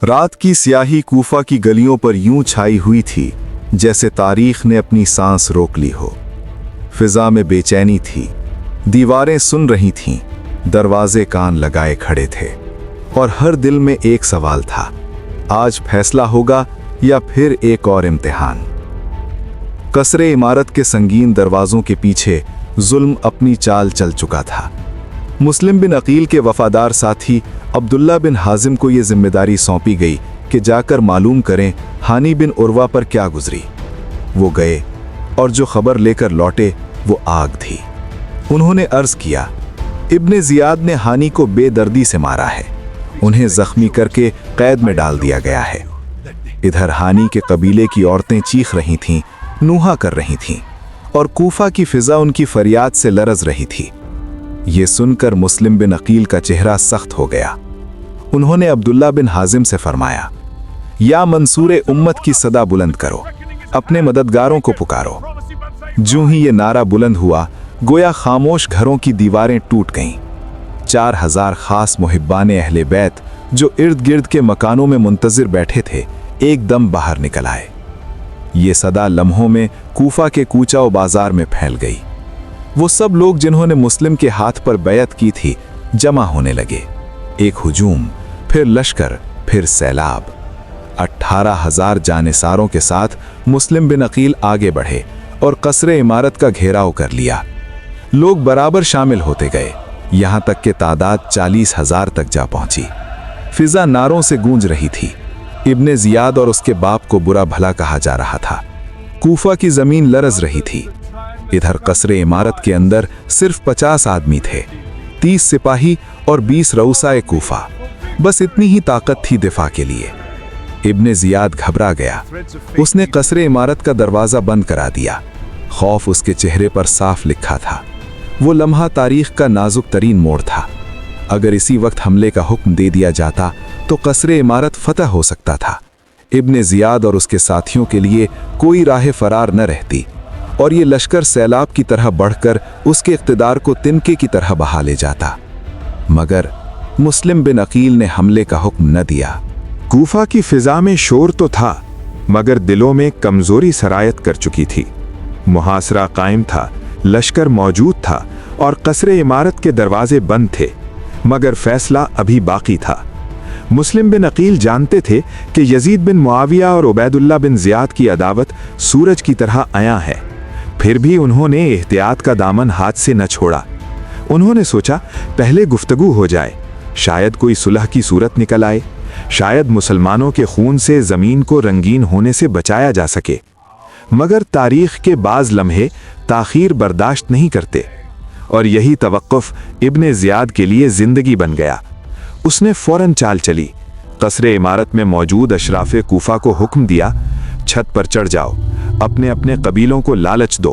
रात की स्याही कूफा की गलियों पर यूं छाई हुई थी जैसे तारीख ने अपनी सांस रोक ली हो। फिजा में बेचैनी थी, दीवारें सुन रही थीं, दरवाजे कान लगाए खड़े थे और हर दिल में एक सवाल था, आज फैसला होगा या फिर एक और इम्तिहान। कसरे इमारत के संगीन दरवाजों के पीछे जुल्म अपनी चाल चल चुका था। मुस्लिम बिन अकील के वफादार साथी अब्दुल्ला बिन हाजिम को यह जिम्मेदारी सौंपी गई कि जाकर मालूम करें हानी बिन उर्वा पर क्या गुजरी। वो गए और जो खबर लेकर लौटे वो आग थी। उन्होंने अर्ज किया, इब्ने जियाद ने हानी को बेदर्दी से मारा है, उन्हें जख्मी करके कैद में डाल दिया गया है। इधर हानी के कबीले की औरतें चीख रही थीं, नूहा कर रही थीं और कूफा की फिजा उनकी फरियाद से लरज रही थी। ये सुनकर मुस्लिम बिन अकील का चेहरा सख्त हो गया। उन्होंने अब्दुल्ला बिन हाजिम से फरमाया, या मंसूरे उम्मत की सदा बुलंद करो, अपने मददगारों को पुकारो। जूं ही ये नारा बुलंद हुआ, गोया खामोश घरों की दीवारें टूट गईं। 4000 खास मुहिब्बाने अहले बैत जो इर्द गिर्द के मकानों में मुंतजिर बैठे थे, एकदम बाहर निकल आए। ये सदा लम्हों में कूफा के कूचा व बाजार में फैल गई। वो सब लोग जिन्होंने मुस्लिम के हाथ पर बैत की थी जमा होने लगे। एक हुजूम, फिर लश्कर, फिर सैलाब। 18,000 जानिसारों के साथ मुस्लिम बिन अकील आगे बढ़े और कसरे इमारत का घेराव कर लिया। लोग बराबर शामिल होते गए, यहां तक कि तादाद 40,000 तक जा पहुंची। फिजा नारों से गूंज रही थी। इब्ने जियाद और उसके बाप को बुरा भला कहा जा रहा था। कूफा की जमीन लरज रही थी। इधर कसरे इमारत के अंदर सिर्फ 50 आदमी थे, 30 सिपाही और 20 रऊसाए कूफा। बस इतनी ही ताकत थी दिफा के लिए। इब्ने जियाद घबरा गया। उसने कसरे इमारत का दरवाजा बंद करा दिया। खौफ उसके चेहरे पर साफ लिखा था। वो लम्हा तारीख का नाजुक तरीन मोड़ था। अगर इसी वक्त हमले का हुक्म दे दिया जाता तो कसरे इमारत फतह हो सकता था। इब्ने जियाद और उसके साथियों के लिए कोई राह फरार न रहती और ये लश्कर सैलाब की तरह बढ़कर उसके इख्तिदार को तिनके की तरह बहा ले जाता। मगर मुस्लिम बिन अकील ने हमले का हुक्म न दिया। कूफा की फिजा में शोर तो था, मगर दिलों में कमजोरी सरायत कर चुकी थी। मुहासरा कायम था, लश्कर मौजूद था और कसरे इमारत के दरवाजे बंद थे, मगर फैसला अभी बाकी था। मुस्लिम बिन अकील जानते थे कि यजीद बिन मुआविया और उबैदुल्ला बिन जियाद की अदावत सूरज की तरह आया है। फिर भी उन्होंने एहतियात का दामन हाथ से न छोड़ा। उन्होंने सोचा, पहले गुफ्तगू हो जाए, शायद कोई सुलह की सूरत निकल आए, शायद मुसलमानों के खून से जमीन को रंगीन होने से बचाया जा सके। मगर तारीख के बाज लम्हे ताखीर बर्दाश्त नहीं करते और यही तवक्कुफ इब्ने जियाद के लिए जिंदगी बन गया। उसने फौरन चाल चली। कसरे इमारत में मौजूद अशराफे कूफा को हुक्म दिया, छत पर चढ़ जाओ, अपने अपने कबीलों को लालच दो,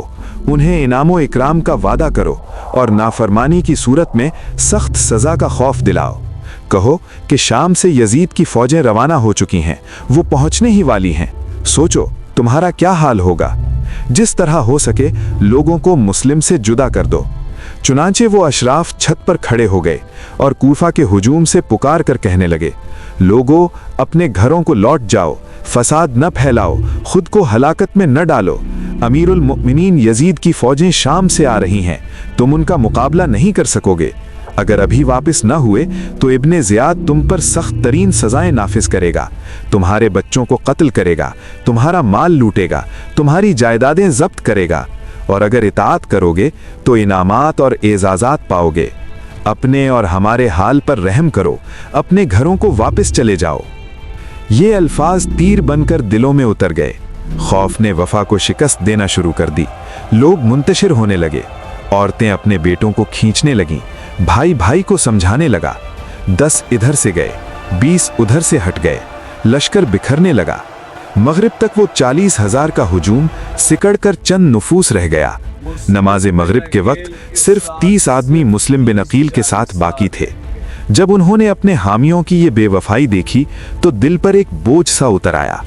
उन्हें इनामो इकराम का वादा करो और नाफरमानी की सूरत में सख्त सजा का खौफ दिलाओ। कहो कि शाम से यजीद की फौजें रवाना हो चुकी हैं, वो पहुंचने ही वाली हैं। सोचो तुम्हारा क्या हाल होगा। जिस तरह हो सके लोगों को मुस्लिम से जुदा कर दो। चुनांचे वो अशराफ छत पर खड़े हो गए और कूफा के हुजूम से पुकार कर कहने लगे, लोगों अपने घरों को लौट जाओ, फसाद न फैलाओ, खुद को हलाकत में न डालो। अमीरुल मुमिनीन यजीद की फौजें शाम से आ रही हैं, तुम उनका मुकाबला नहीं कर सकोगे। अगर अभी वापस न हुए तो इब्ने जियाद तुम पर सख्त तरीन सजाएं नाफिज करेगा, तुम्हारे बच्चों को कत्ल करेगा, तुम्हारा माल लूटेगा, तुम्हारी जायदादें जब्त करेगा और अगर इताअत करोगे तो इनामात और एजाज़ात पाओगे। अपने और हमारे हाल पर रहम करो, अपने घरों को वापस चले जाओ। ये अल्फाज तीर बनकर दिलों में उतर गए। खौफ ने वफा को शिकस्त देना शुरू कर दी। लोग मुंतशिर होने लगे। औरतें अपने बेटों को खींचने लगीं, भाई भाई को समझाने लगा। 10 इधर से गए, 20 उधर से हट गए। लश्कर बिखरने लगा। मगरिब तक वो 40,000 का हुजूम सिकड़कर चंद नुफूस रह गया। नमाज मगरिब के वक्त सिर्फ 30 आदमी मुस्लिम बिन अकील के साथ बाकी थे। जब उन्होंने अपने हामियों की ये बेवफाई देखी तो दिल पर एक बोझ सा उतर आया।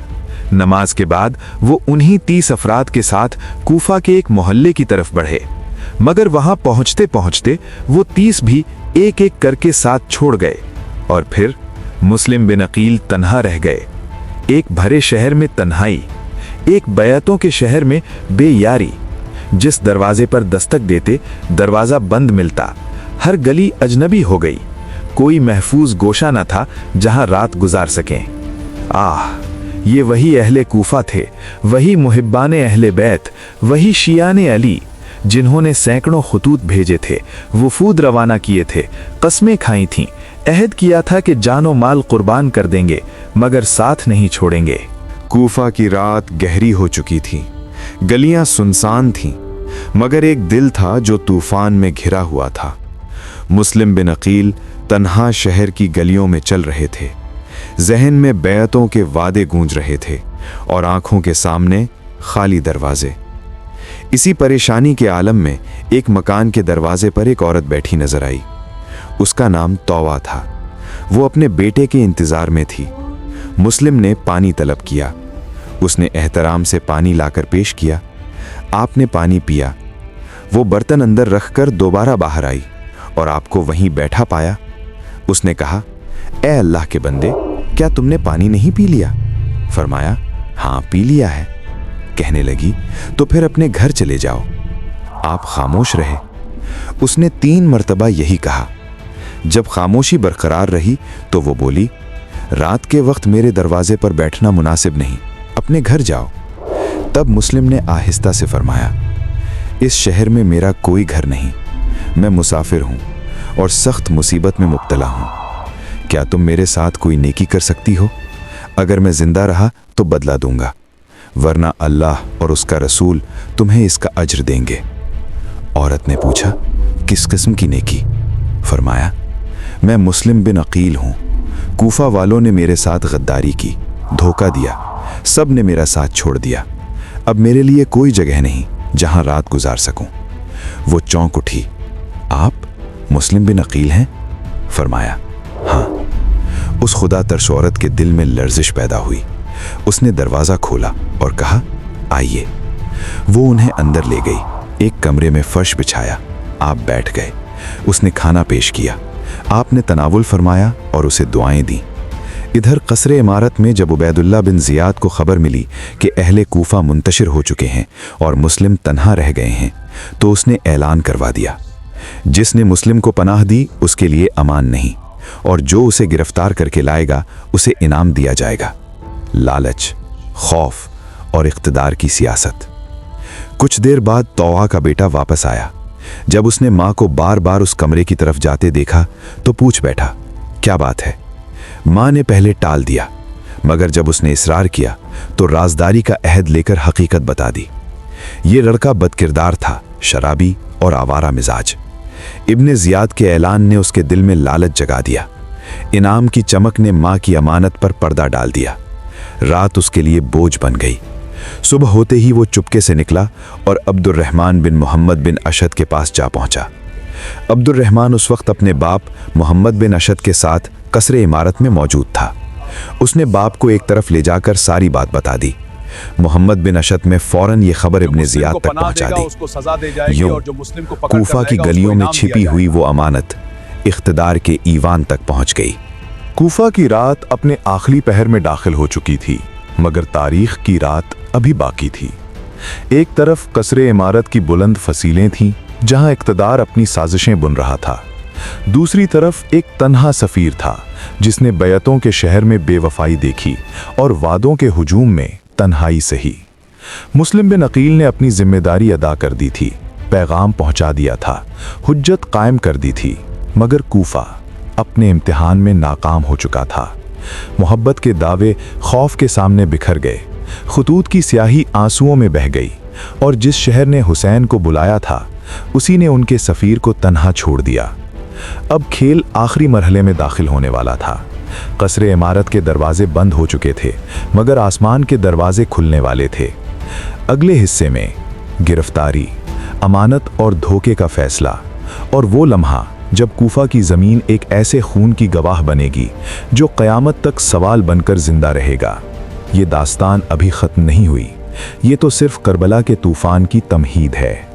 नमाज के बाद वो उन्हीं 30 अफराद के साथ कूफा के एक मोहल्ले की तरफ बढ़े, मगर वहां पहुंचते पहुंचते वो 30 भी एक एक करके साथ छोड़ गए और फिर मुस्लिम बिन अकील तन्हा रह गए। एक भरे शहर में तन्हाई, एक बैतों के शहर में बेयारी। जिस दरवाजे पर दस्तक देते दरवाजा बंद मिलता, हर गली अजनबी हो गई। कोई महफूज गोशा न था जहां रात गुजार सकें। ये वही अहले कूफा थे, वही मुहिब्बाने अहले बैत, वही शियाने अली, जिन्होंने सैकड़ों खुतूत भेजे थे, वफूद रवाना किए थे, कस्में खाई थीं, अहद किया था कि जानो माल कुर्बान कर देंगे मगर साथ नहीं छोड़ेंगे। कूफा की रात गहरी हो चुकी थी, गलियां सुनसान थीं, मगर एक दिल था जो तूफान में घिरा हुआ था। मुस्लिम बिन अकील तन्हा शहर की गलियों में चल रहे थे। जहन में बैतों के वादे गूंज रहे थे और आंखों के सामने खाली दरवाजे। इसी परेशानी के आलम में एक मकान के दरवाजे पर एक औरत बैठी नजर आई। उसका नाम तौवा था। वो अपने बेटे के इंतजार में थी। मुस्लिम ने पानी तलब किया। उसने एहतराम से पानी लाकर पेश किया। आपने पानी पिया। वो बर्तन अंदर रखकर दोबारा बाहर आई और आपको वहीं बैठा पाया। उसने कहा, ए अल्लाह के बंदे, क्या तुमने पानी नहीं पी लिया? फरमाया, हाँ पी लिया है। कहने लगी, तो फिर अपने घर चले जाओ। आप खामोश रहे। उसने 3 मर्तबा यही कहा। जब खामोशी बरकरार रही तो वो बोली, रात के वक्त मेरे दरवाजे पर बैठना मुनासिब नहीं, अपने घर जाओ। तब मुस्लिम ने आहिस्ता से फरमाया, इस शहर में मेरा कोई घर नहीं, मैं मुसाफिर हूं और सख्त मुसीबत में मुब्तला हूं। क्या तुम मेरे साथ कोई नेकी कर सकती हो? अगर मैं जिंदा रहा तो बदला दूंगा, वरना अल्लाह और उसका रसूल तुम्हें इसका अज्र देंगे। औरत ने पूछा, किस किस्म की नेकी? फरमाया, मैं मुस्लिम बिन अकील हूं। कूफा वालों ने मेरे साथ गद्दारी की, धोखा दिया, सब ने मेरा साथ छोड़ दिया। अब मेरे लिए कोई जगह नहीं जहां रात गुजार सकूं। वो चौंक उठी। आप मुस्लिम बिन अकील हैं? फरमाया, हाँ। उस खुदा तरस औरत के दिल में लर्जिश पैदा हुई। उसने दरवाज़ा खोला और कहा, आइए। वो उन्हें अंदर ले गई। एक कमरे में फर्श बिछाया। आप बैठ गए। उसने खाना पेश किया। आपने तनावुल फरमाया और उसे दुआएं दी। इधर कसरे इमारत में जब उबैदुल्लाह बिन ज़ियाद को खबर मिली कि अहले कूफा मुंतशिर हो चुके हैं और मुस्लिम तन्हा रह गए हैं, तो उसने ऐलान करवा दिया, जिसने मुस्लिम को पनाह दी उसके लिए अमान नहीं, और जो उसे गिरफ्तार करके लाएगा उसे इनाम दिया जाएगा। लालच, खौफ और इख्तिदार की सियासत। कुछ देर बाद तौवा का बेटा वापस आया। जब उसने माँ को बार बार उस कमरे की तरफ जाते देखा तो पूछ बैठा, क्या बात है? माँ ने पहले टाल दिया, मगर जब उसने इसरार किया तो राजदारी का अहद लेकर हकीकत बता दी। ये लड़का बदकिरदार था, शराबी और आवारा मिजाज। इब्ने ज़ियाद के ऐलान ने उसके दिल में लालच जगा दिया। इनाम की चमक ने माँ की अमानत पर पर्दा डाल दिया। रात उसके लिए बोझ बन गई। सुबह होते ही वो चुपके से निकला और अब्दुर्रहमान बिन मोहम्मद बिन अशद के पास जा पहुंचा। अब्दुर्रहमान उस वक्त अपने बाप मोहम्मद बिन अशद के साथ कसरे इमारत में मौजूद था। उसने बाप को एक तरफ ले जाकर सारी बात बता दी। मोहम्मद बिन अशद में फौरन ये खबर इब्ने ज़ियाद तक पहुंचा दी। यूं कूफा की गलियों में छिपी हुई वो अमानत इख्तिदार के ईवान तक पहुंच गई। कूफा की रात अपने आखिरी पहर में दाखिल हो चुकी थी, मगर तारीख की रात अभी बाकी थी। एक तरफ कसरे इमारत की बुलंद फसीलें थीं जहां इख्तिदार अपनी साजिशें बुन रहा था। दूसरी तरफ एक तन्हा सफीर था जिसने बैतों के शहर में बेवफाई देखी और वादों के हुजूम में तन्हाई सही। मुस्लिम बिन अकील ने अपनी जिम्मेदारी अदा कर दी थी, पैगाम पहुंचा दिया था, हुज्जत कायम कर दी थी, मगर कूफा अपने इम्तिहान में नाकाम हो चुका था। मोहब्बत के दावे खौफ के सामने बिखर गए। खुतूत की स्याही आंसुओं में बह गई और जिस शहर ने हुसैन को बुलाया था उसी ने उनके सफ़ीर को तन्हा छोड़ दिया। अब खेल आखिरी मरहले में दाखिल होने वाला था। कसरे इमारत के दरवाजे बंद हो चुके थे, मगर आसमान के दरवाजे खुलने वाले थे। अगले हिस्से में गिरफ्तारी, अमानत और धोखे का फैसला, और वो लम्हा जब कूफा की ज़मीन एक ऐसे खून की गवाह बनेगी जो क़यामत तक सवाल बनकर जिंदा रहेगा। ये दास्तान अभी ख़त्म नहीं हुई, ये तो सिर्फ करबला के तूफ़ान की तमहीद है।